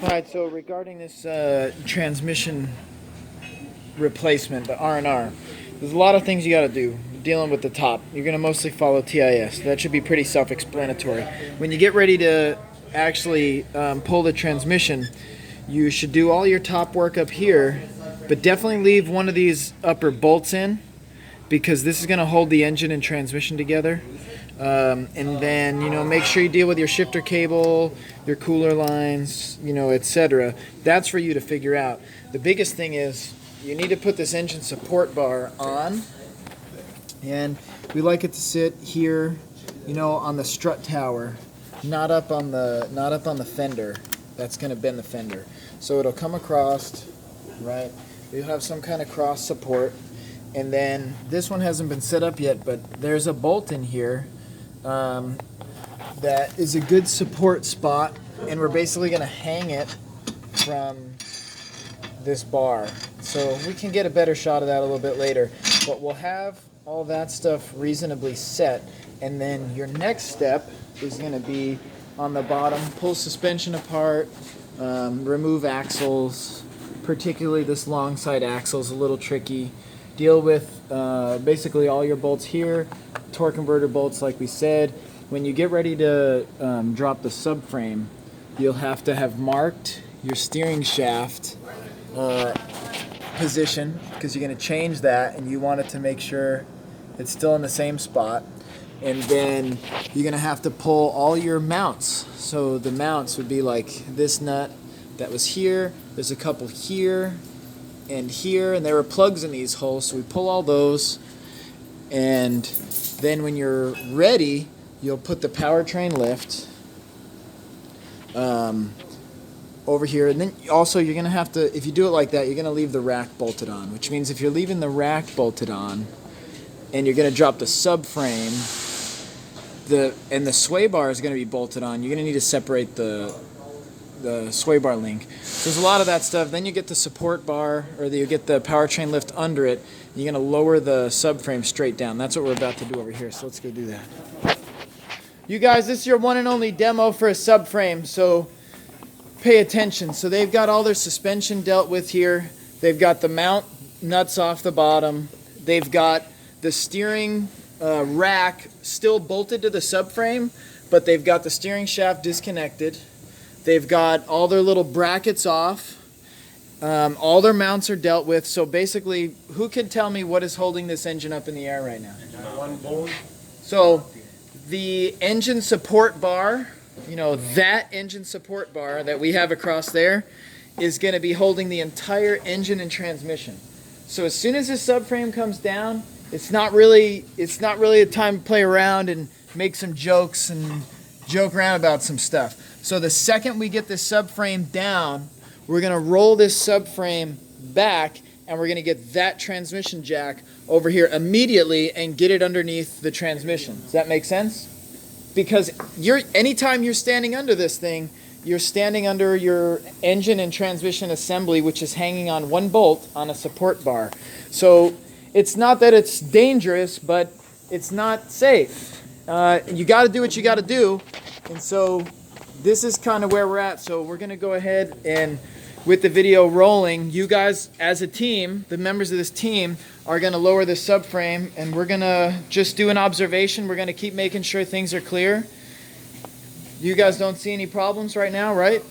Alright, so regarding this transmission replacement, the R&R, there's a lot of things you got to do dealing with the top. You're going to mostly follow TIS. That should be pretty self-explanatory. When you get ready to actually pull the transmission, you should do all your top work up here, but definitely leave one of these upper bolts in, because this is going to hold the engine and transmission together. And then, make sure you deal with your shifter cable, your cooler lines, etc. That's for you to figure out. The biggest thing is you need to put this engine support bar on, and we like it to sit here, on the strut tower, not up on the fender. That's going to bend the fender. So it'll come across, right? You'll have some kind of cross support. And then this one hasn't been set up yet, but there's a bolt in here that is a good support spot, and we're basically going to hang it from this bar. So we can get a better shot of that a little bit later, but we'll have all that stuff reasonably set, and then your next step is going to be on the bottom, pull suspension apart, remove axles, particularly this long side axle is a little tricky. Deal with basically all your bolts here, torque converter bolts like we said. When you get ready to drop the subframe, you'll have to have marked your steering shaft position, because you're going to change that and you want it to make sure it's still in the same spot. And then you're going to have to pull all your mounts. So the mounts would be like this nut that was here, there's a couple here, and here, and there were plugs in these holes, so we pull all those, and then when you're ready, you'll put the powertrain lift over here, and then also you're going to have to, if you do it like that, you're going to leave the rack bolted on, which means if you're leaving the rack bolted on, and you're going to drop the subframe, and the sway bar is going to be bolted on, you're going to need to separate the sway bar link. So there's a lot of that stuff. Then you get the support bar, or you get the powertrain lift under it. You're going to lower the subframe straight down. That's what we're about to do over here. So let's go do that. You guys, this is your one and only demo for a subframe, so pay attention. So they've got all their suspension dealt with here. They've got the mount nuts off the bottom. They've got the steering rack still bolted to the subframe, but they've got the steering shaft disconnected. They've got all their little brackets off. All their mounts are dealt with. So basically, who can tell me what is holding this engine up in the air right now? One bolt. So the engine support bar, that engine support bar that we have across there is going to be holding the entire engine and transmission. So as soon as this subframe comes down, it's not really a time to play around and make some jokes and joke around about some stuff. So the second we get this subframe down, we're going to roll this subframe back, and we're going to get that transmission jack over here immediately and get it underneath the transmission. Does that make sense? Because anytime you're standing under this thing, you're standing under your engine and transmission assembly, which is hanging on one bolt on a support bar. So it's not that it's dangerous, but it's not safe. You got to do what you got to do. And so this is kind of where we're at. So we're going to go ahead and, with the video rolling, you guys as a team, the members of this team, are going to lower the subframe, and we're going to just do an observation. We're going to keep making sure things are clear. You guys don't see any problems right now, right?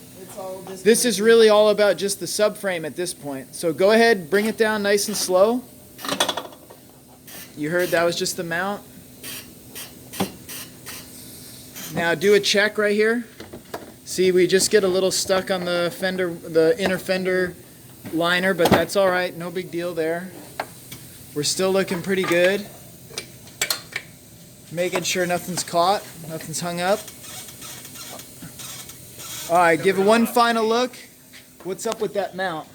This is really all about just the subframe at this point. So go ahead, bring it down nice and slow. You heard that was just the mount. Now do a check right here. See, we just get a little stuck on the fender, the inner fender liner, but that's all right. No big deal there. We're still looking pretty good. Making sure nothing's caught, nothing's hung up. All right, give it one final look. What's up with that mount?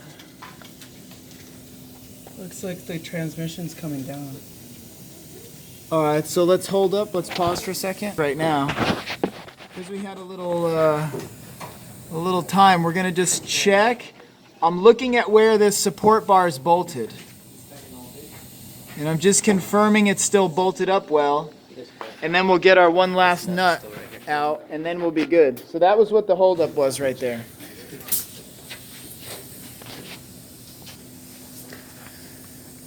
Looks like the transmission's coming down. All right, so let's hold up. Let's pause for a second. Right now, because we had a little time, we're gonna just check. I'm looking at where this support bar is bolted, and I'm just confirming it's still bolted up well. And then we'll get our one last nut out, and then we'll be good. So that was what the holdup was right there.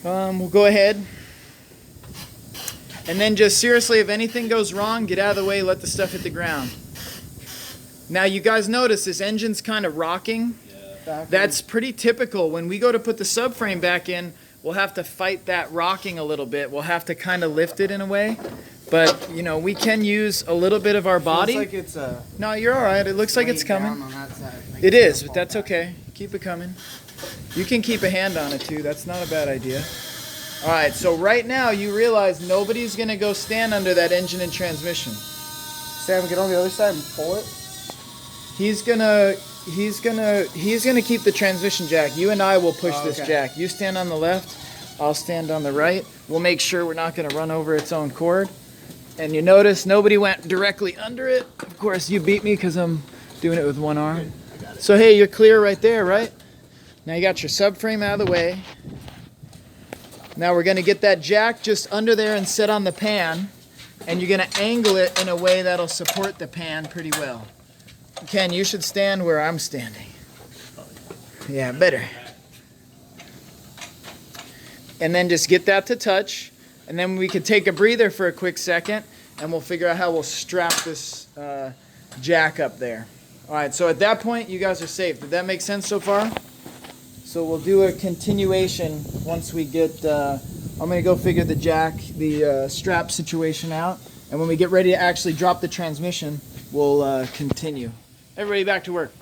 We'll go ahead. And then just seriously, if anything goes wrong, get out of the way, let the stuff hit the ground. Now you guys notice this engine's kind of rocking. Yeah. That's pretty typical. When we go to put the subframe back in, we'll have to fight that rocking a little bit. We'll have to kind of lift it in a way. But, you know, we can use a little bit of our body. Looks like it's No, you're all right. It looks like it's coming. down on that side. Like It it's is, gonna but fall that's back. okay. Keep it coming. You can keep a hand on it too. That's not a bad idea. All right, so right now you realize nobody's gonna go stand under that engine and transmission. Sam, get on the other side and pull it. He's gonna keep the transmission jack. You and I will push Oh, this okay. jack. You stand on the left, I'll stand on the right. We'll make sure we're not gonna run over its own cord. And you notice nobody went directly under it. Of course, you beat me because I'm doing it with one arm. So hey, you're clear right there, right? Now you got your subframe out of the way. Now we're gonna get that jack just under there and set on the pan. And you're gonna angle it in a way that'll support the pan pretty well. Ken, you should stand where I'm standing. Yeah, better. And then just get that to touch. And then we could take a breather for a quick second and we'll figure out how we'll strap this jack up there. All right, so at that point, you guys are safe. Did that make sense so far? So we'll do a continuation once we get, I'm gonna go figure the jack, the strap situation out. And when we get ready to actually drop the transmission, we'll continue. Everybody back to work.